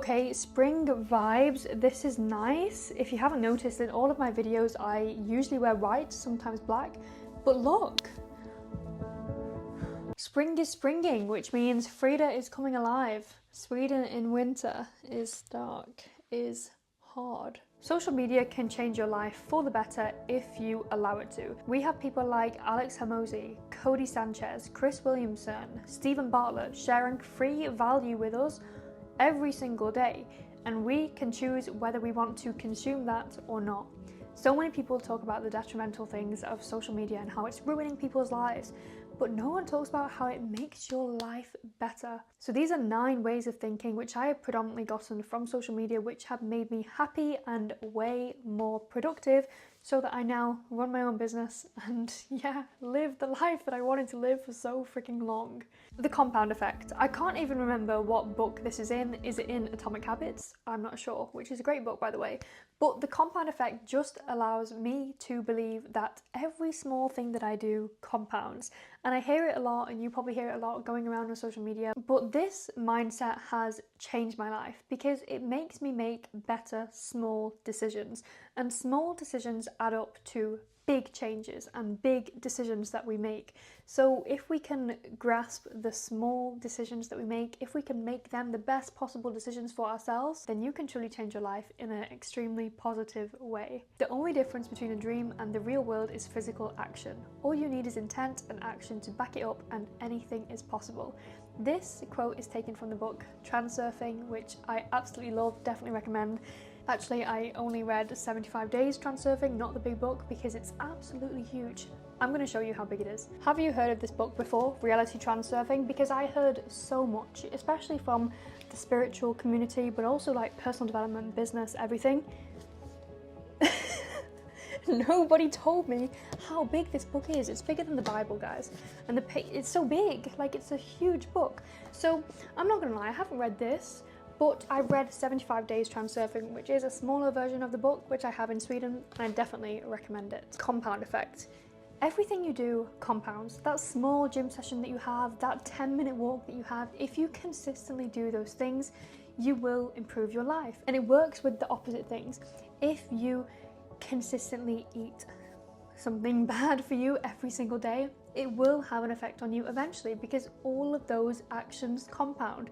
Okay, spring vibes. This is nice. If you haven't noticed, in all of my videos, I usually wear white, sometimes black. But look! Spring is springing, which means Frida is coming alive. Sweden in winter is dark, is hard. Social media can change your life for the better if you allow it to. We have people like Alex Hermosi, Cody Sanchez, Chris Williamson, Stephen Bartlett sharing free value with us every single day, and we can choose whether we want to consume that or not. So many people talk about the detrimental things of social media and how it's ruining people's lives, but no one talks about how it makes your life better. So these are 9 ways of thinking which I have predominantly gotten from social media, which have made me happy and way more productive, so that I now run my own business and live the life that I wanted to live for so freaking long. The compound effect. I can't even remember what book this is in. Is it in Atomic Habits? I'm not sure, which is a great book, by the way. But the compound effect just allows me to believe that every small thing that I do compounds. And I hear it a lot, and you probably hear it a lot going around on social media. But this mindset has changed my life because it makes me make better small decisions. And small decisions add up to big changes and big decisions that we make. So if we can grasp the small decisions that we make, if we can make them the best possible decisions for ourselves, then you can truly change your life in an extremely positive way. The only difference between a dream and the real world is physical action. All you need is intent and action to back it up, and anything is possible. This quote is taken from the book Transurfing, which I absolutely love, definitely recommend. Actually, I only read 75 Days Transurfing, not the big book, because it's absolutely huge. I'm going to show you how big it is. Have you heard of this book before, Reality Transurfing? Because I heard so much, especially from the spiritual community, but also like personal development, business, everything. Nobody told me how big this book is. It's bigger than the Bible, guys. And it's so big, like it's a huge book. So I'm not going to lie, I haven't read this. But I read 75 Days Transurfing, which is a smaller version of the book, which I have in Sweden, and I definitely recommend it. Compound effect. Everything you do compounds. That small gym session that you have, that 10-minute walk that you have, if you consistently do those things, you will improve your life. And it works with the opposite things. If you consistently eat something bad for you every single day, it will have an effect on you eventually, because all of those actions compound.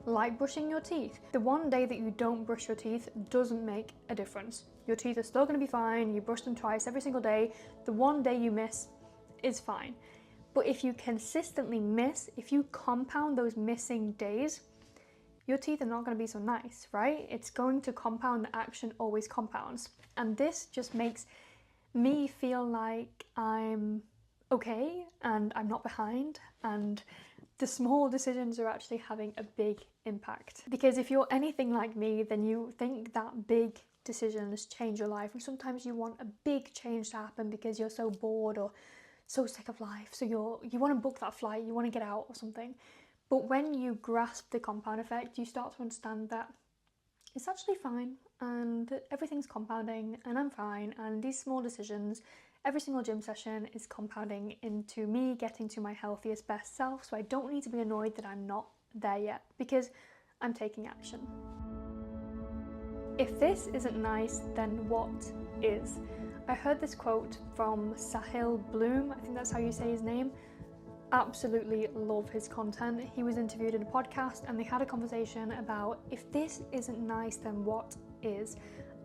Like brushing your teeth. The one day that you don't brush your teeth doesn't make a difference. Your teeth are still going to be fine, you brush them twice every single day. The one day you miss is fine. But if you consistently miss, if you compound those missing days, your teeth are not going to be so nice, right? It's going to compound. The action always compounds. And this just makes me feel like I'm okay and I'm not behind, and the small decisions are actually having a big impact. Because if you're anything like me, then you think that big decisions change your life, and sometimes you want a big change to happen because you're so bored or so sick of life, so you want to book that flight, you want to get out or something. But when you grasp the compound effect, you start to understand that it's actually fine, and everything's compounding, and I'm fine, and these small decisions, every single gym session is compounding into me getting to my healthiest, best self, so I don't need to be annoyed that I'm not there yet, because I'm taking action. If this isn't nice, then what is? I heard this quote from Sahil Bloom, I think that's how you say his name. Absolutely love his content. He was interviewed in a podcast and they had a conversation about, if this isn't nice, then what is?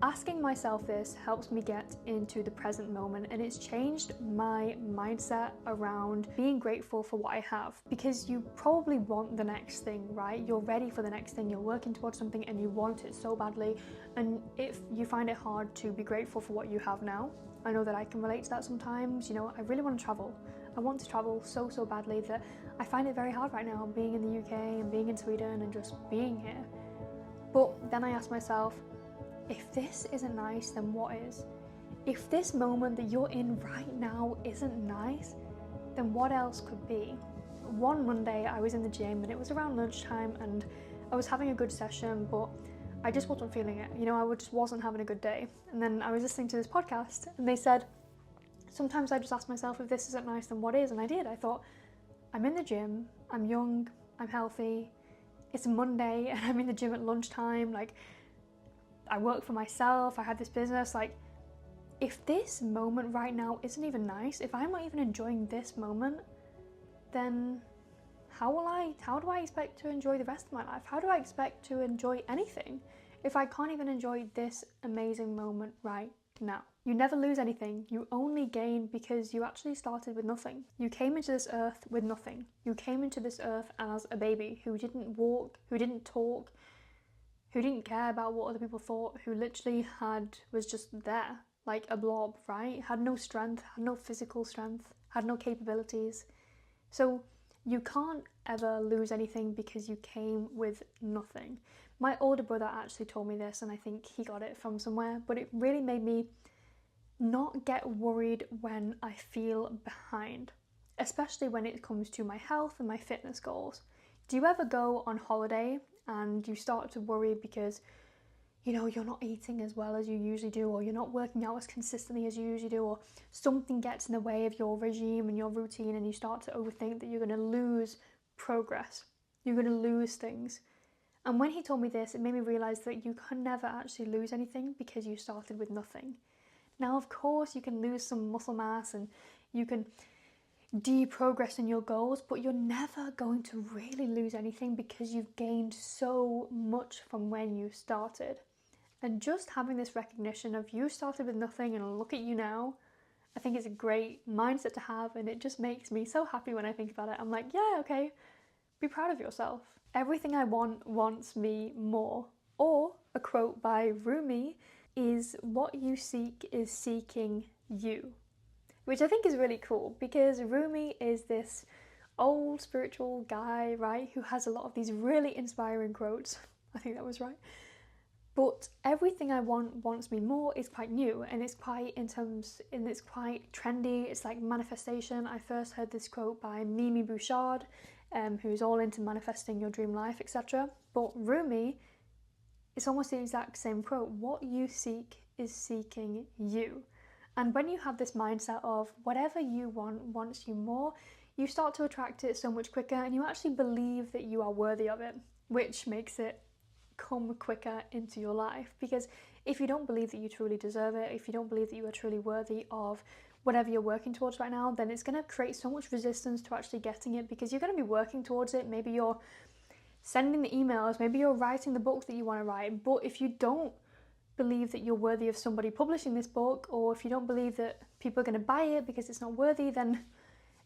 Asking myself this helps me get into the present moment, and it's changed my mindset around being grateful for what I have, because you probably want the next thing, right? You're ready for the next thing, you're working towards something and you want it so badly, and if you find it hard to be grateful for what you have now, I know that I can relate to that sometimes. You know, I really want to travel. I want to travel so badly that I find it very hard right now being in the UK and being in Sweden and just being here. But then I ask myself, if this isn't nice, then what is? If this moment that you're in right now isn't nice, then what else could be? One Monday I was in the gym and it was around lunchtime and I was having a good session, but I just wasn't feeling it. You know, I just wasn't having a good day. And then I was listening to this podcast and they said, sometimes I just ask myself, if this isn't nice, then what is? And I did. I thought, I'm in the gym, I'm young, I'm healthy. it's a Monday and I'm in the gym at lunchtime, like I work for myself, I have this business, like if this moment right now isn't even nice, if I'm not even enjoying this moment, then how do I expect to enjoy the rest of my life? How do I expect to enjoy anything if I can't even enjoy this amazing moment right now? You never lose anything, you only gain because you actually started with nothing. You came into this earth with nothing. You came into this earth as a baby who didn't walk, who didn't talk, who didn't care about what other people thought, who literally was just there, like a blob, right? Had no strength, had no physical strength, had no capabilities. So you can't ever lose anything because you came with nothing. My older brother actually told me this, and I think he got it from somewhere, but it really made me not get worried when I feel behind, especially when it comes to my health and my fitness goals. Do you ever go on holiday and you start to worry because you're not eating as well as you usually do, or you're not working out as consistently as you usually do, or something gets in the way of your regime and your routine, and you start to overthink that you're going to lose progress, you're going to lose things. And when he told me this, it made me realize that you can never actually lose anything because you started with nothing. Now, of course, you can lose some muscle mass and you can de-progress in your goals, but you're never going to really lose anything because you've gained so much from when you started. And just having this recognition of you started with nothing and look at you now, I think is a great mindset to have, and it just makes me so happy when I think about it. I'm like, yeah, okay, be proud of yourself. Everything I want wants me more. Or a quote by Rumi is, what you seek is seeking you. Which I think is really cool because Rumi is this old spiritual guy, right, who has a lot of these really inspiring quotes. I think that was right. But everything I want wants me more is quite new, and it's quite it's quite trendy. It's like manifestation. I first heard this quote by Mimi Bouchard, who's all into manifesting your dream life, etc. But Rumi, it's almost the exact same quote. What you seek is seeking you. And when you have this mindset of whatever you want wants you more, you start to attract it so much quicker, and you actually believe that you are worthy of it, which makes it come quicker into your life. Because if you don't believe that you truly deserve it, if you don't believe that you are truly worthy of whatever you're working towards right now, then it's going to create so much resistance to actually getting it, because you're going to be working towards it. Maybe you're sending the emails, maybe you're writing the book that you want to write, but if you don't believe that you're worthy of somebody publishing this book, or if you don't believe that people are going to buy it because it's not worthy, then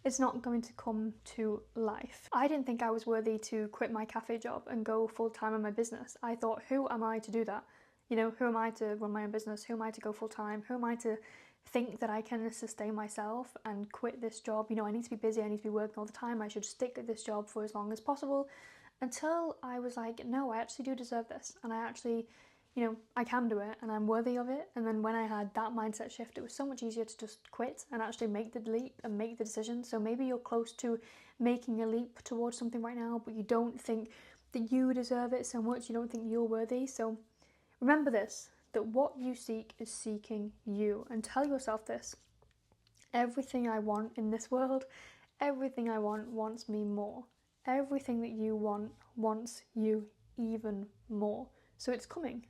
it's not going to come to life. I didn't think I was worthy to quit my cafe job and go full-time in my business. I thought, who am I to do that? Who am I to run my own business? Who am I to go full-time? Who am I to think that I can sustain myself and quit this job? I need to be busy, I need to be working all the time, I should stick at this job for as long as possible, until I was like, no, I actually do deserve this, and I actually I can do it and I'm worthy of it. And then when I had that mindset shift, it was so much easier to just quit and actually make the leap and make the decision. So maybe you're close to making a leap towards something right now, but you don't think that you deserve it so much, you don't think you're worthy. So remember this, that what you seek is seeking you, and tell yourself this: everything I want in this world, everything I want wants me more. Everything that you want wants you even more. So it's coming.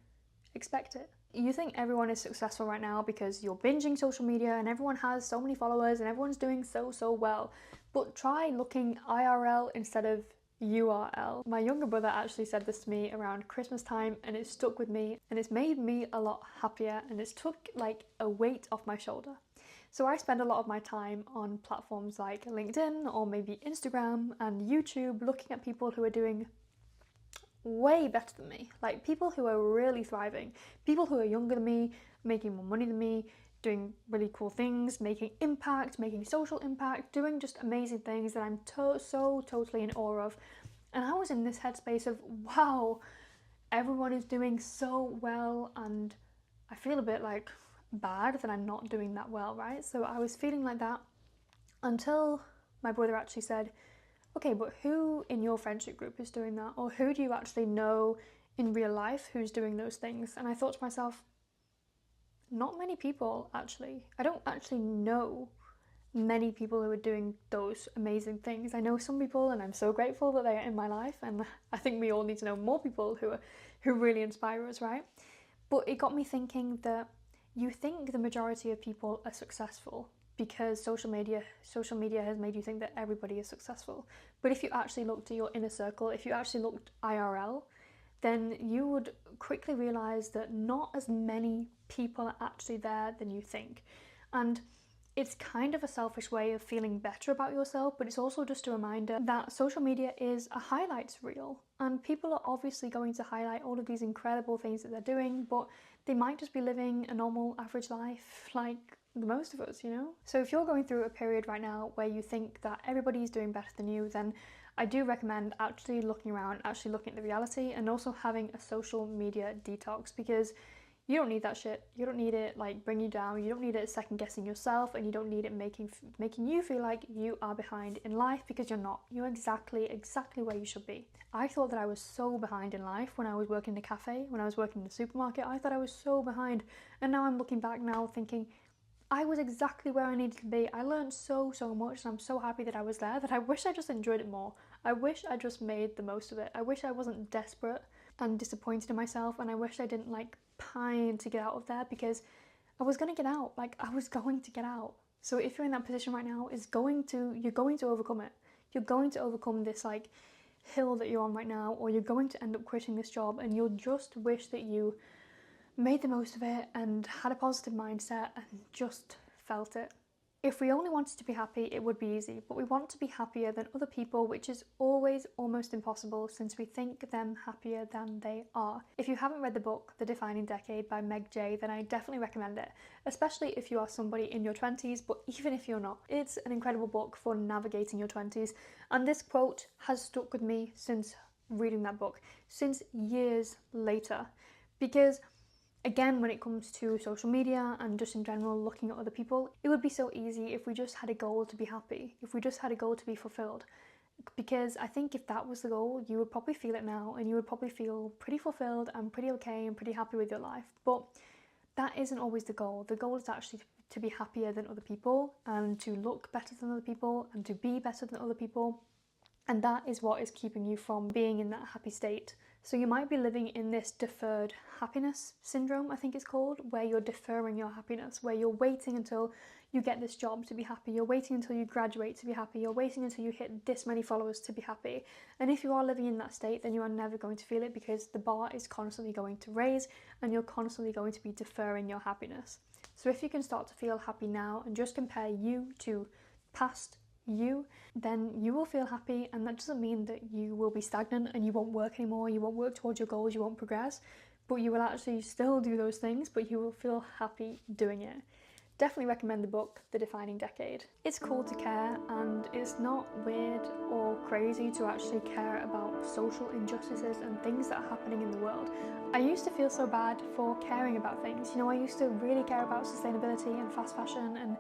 Expect it. You think everyone is successful right now because you're binging social media and everyone has so many followers and everyone's doing so well, but try looking IRL instead of URL. My younger brother actually said this to me around Christmas time, and it stuck with me, and it's made me a lot happier, and it's took like a weight off my shoulder. So I spend a lot of my time on platforms like LinkedIn or maybe Instagram and YouTube, looking at people who are doing way better than me, like people who are really thriving, people who are younger than me, making more money than me, doing really cool things, making impact, making social impact, doing just amazing things that I'm so totally in awe of. And I was in this headspace of, wow, everyone is doing so well, and I feel a bit like bad that I'm not doing that well, right? So I was feeling like that until my brother actually said, okay, but who in your friendship group is doing that? Or who do you actually know in real life who's doing those things? And I thought to myself, not many people actually. I don't actually know many people who are doing those amazing things. I know some people, and I'm so grateful that they're in my life, and I think we all need to know more people who really inspire us, right? But it got me thinking that you think the majority of people are successful because social media has made you think that everybody is successful. But if you actually looked at your inner circle, if you actually looked IRL, then you would quickly realize that not as many people are actually there than you think. And it's kind of a selfish way of feeling better about yourself, but it's also just a reminder that social media is a highlights reel, and people are obviously going to highlight all of these incredible things that they're doing, but they might just be living a normal average life like the most of us, you know? So if you're going through a period right now where you think that everybody's doing better than you, then I do recommend actually looking around, actually looking at the reality, and also having a social media detox, because you don't need that shit. You don't need it like bring you down. You don't need it second guessing yourself, and you don't need it making you feel like you are behind in life, because you're not. You're exactly where you should be. I thought that I was so behind in life when I was working in a cafe, when I was working in a supermarket. I thought I was so behind, and now I'm looking back now thinking I was exactly where I needed to be. I learned so much, and I'm so happy that I was there, that I wish I just enjoyed it more. I wish I just made the most of it. I wish I wasn't desperate and disappointed in myself, and I wish I didn't like pine to get out of there, because I was going to get out. Like, I was going to get out. So if you're in that position right now, you're going to overcome it. You're going to overcome this like hill that you're on right now, or you're going to end up quitting this job, and you'll just wish that you made the most of it and had a positive mindset and just felt it. If we only wanted to be happy, it would be easy, but we want to be happier than other people, which is always almost impossible since we think them happier than they are. If you haven't read the book, The Defining Decade by Meg Jay, then I definitely recommend it, especially if you are somebody in your 20s, but even if you're not. It's an incredible book for navigating your 20s, and this quote has stuck with me since reading that book, since years later, because again, when it comes to social media and just in general looking at other people, it would be so easy if we just had a goal to be happy, if we just had a goal to be fulfilled. Because I think if that was the goal, you would probably feel it now, and you would probably feel pretty fulfilled and pretty okay and pretty happy with your life. But that isn't always the goal. The goal is actually to be happier than other people, and to look better than other people, and to be better than other people. And that is what is keeping you from being in that happy state. So you might be living in this deferred happiness syndrome, I think it's called, where you're deferring your happiness, where you're waiting until you get this job to be happy, you're waiting until you graduate to be happy, you're waiting until you hit this many followers to be happy. And if you are living in that state, then you are never going to feel it, because the bar is constantly going to raise and you're constantly going to be deferring your happiness. So if you can start to feel happy now and just compare you to past you, then you will feel happy. And that doesn't mean that you will be stagnant and you won't work anymore, you won't work towards your goals, you won't progress, but you will actually still do those things, but you will feel happy doing it. Definitely recommend the book, The Defining Decade. It's cool to care, and it's not weird or crazy to actually care about social injustices and things that are happening in the world. I used to feel so bad for caring about things. You know, I used to really care about sustainability and fast fashion and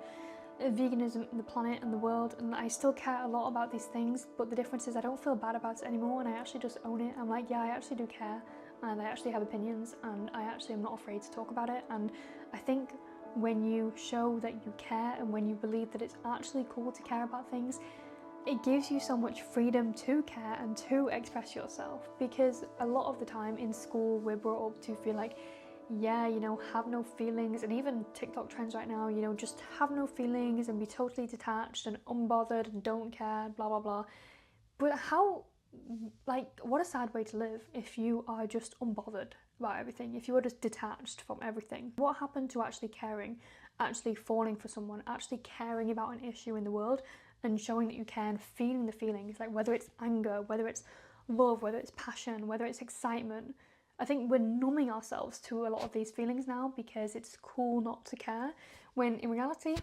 veganism and the planet and the world, and I still care a lot about these things, but the difference is I don't feel bad about it anymore, and I actually just own it. I'm like, yeah, I actually do care, and I actually have opinions, and I actually am not afraid to talk about it. And I think when you show that you care, and when you believe that it's actually cool to care about things, it gives you so much freedom to care and to express yourself. Because a lot of the time in school we're brought up to feel like, yeah, you know, have no feelings, and even TikTok trends right now, you know, just have no feelings and be totally detached and unbothered and don't care, blah blah blah. But how, like, what a sad way to live if you are just unbothered about everything, if you are just detached from everything. What happened to actually caring, actually falling for someone, actually caring about an issue in the world and showing that you care and feeling the feelings, like whether it's anger, whether it's love, whether it's passion, whether it's excitement. I think we're numbing ourselves to a lot of these feelings now because it's cool not to care, when in reality,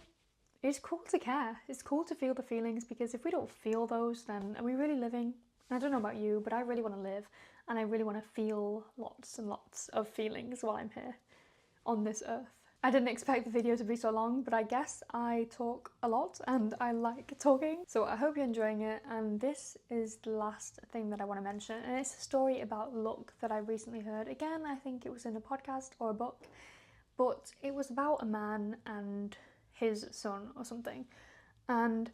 it's cool to care. It's cool to feel the feelings, because if we don't feel those, then are we really living? I don't know about you, but I really want to live, and I really want to feel lots and lots of feelings while I'm here on this earth. I didn't expect the video to be so long, but I guess I talk a lot and I like talking. So I hope you're enjoying it, and this is the last thing that I want to mention, and it's a story about luck that I recently heard. Again, I think it was in a podcast or a book, but it was about a man and his son or something. And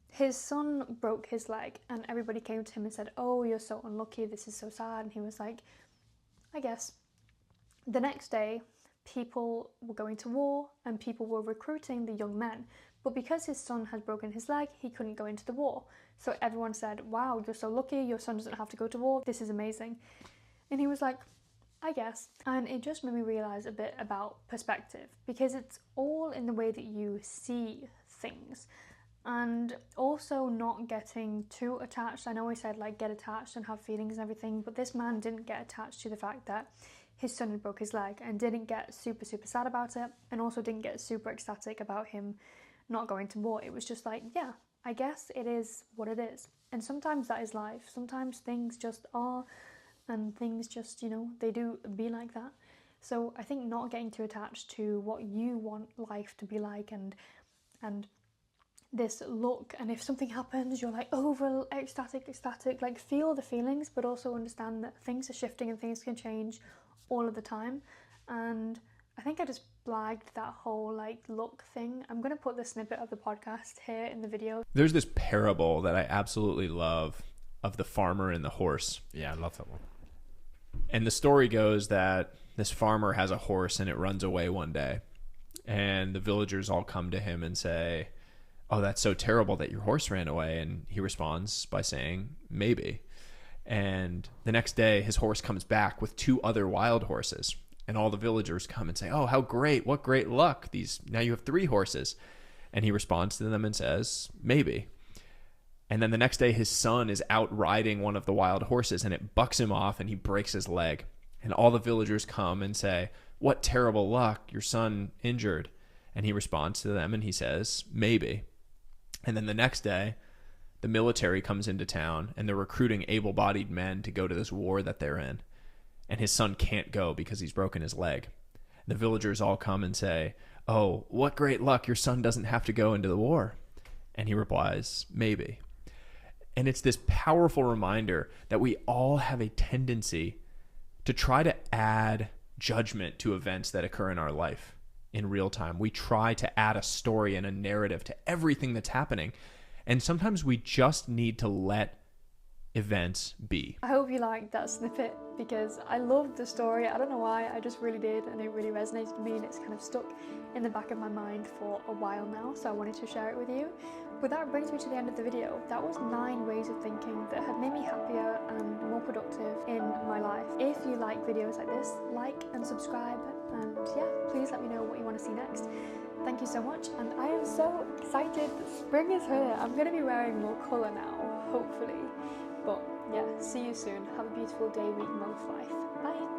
his son broke his leg, and everybody came to him and said, "Oh, you're so unlucky, this is so sad." And he was like, "I guess." The next day, people were going to war and people were recruiting the young men. But because his son had broken his leg, he couldn't go into the war. So everyone said, "Wow, you're so lucky, your son doesn't have to go to war, this is amazing." And he was like, "I guess." And it just made me realise a bit about perspective, because it's all in the way that you see things. And also not getting too attached. I know I said like get attached and have feelings and everything, but this man didn't get attached to the fact that his son had broke his leg, and didn't get super sad about it, and also didn't get super ecstatic about him not going to war. It was just like, yeah, I guess it is what it is. And sometimes that is life. Sometimes things just are, and things just, they do be like that. So I think not getting too attached to what you want life to be like, and this look, and if something happens you're like over ecstatic, like feel the feelings, but also understand that things are shifting and things can change all of the time. And I think I just blagged that whole like look thing. I'm going to put the snippet of the podcast here in the video. There's this parable that I absolutely love of the farmer and the horse. Yeah, I love that one. And the story goes that this farmer has a horse and it runs away one day, and the villagers all come to him and say, "Oh, that's so terrible that your horse ran away." And he responds by saying, "Maybe." And the next day, his horse comes back with 2 other wild horses. And all the villagers come and say, "Oh, how great. What great luck. Now you have 3 horses." And he responds to them and says, "Maybe." And then the next day, his son is out riding one of the wild horses, and it bucks him off and he breaks his leg. And all the villagers come and say, "What terrible luck. Your son injured." And he responds to them and he says, "Maybe." And then the next day, the military comes into town and they're recruiting able-bodied men to go to this war that they're in. And his son can't go because he's broken his leg. The villagers all come and say, "Oh, what great luck. Your son doesn't have to go into the war." And he replies, "Maybe." And it's this powerful reminder that we all have a tendency to try to add judgment to events that occur in our life. In real time, we try to add a story and a narrative to everything that's happening, and sometimes we just need to let events be. I hope you liked that snippet, because I loved the story. I don't know why, I just really did, and it really resonated with me, and it's kind of stuck in the back of my mind for a while now, so I wanted to share it with you. But that brings me to the end of the video. That was 9 ways of thinking that have made me happier and more productive in my life. If you like videos like this, like and subscribe, and yeah, please let me know what you want to see next. Thank you so much, and I am so excited that spring is here. I'm going to be wearing more colour now, hopefully. But yeah, see you soon. Have a beautiful day, week, month, life. Bye.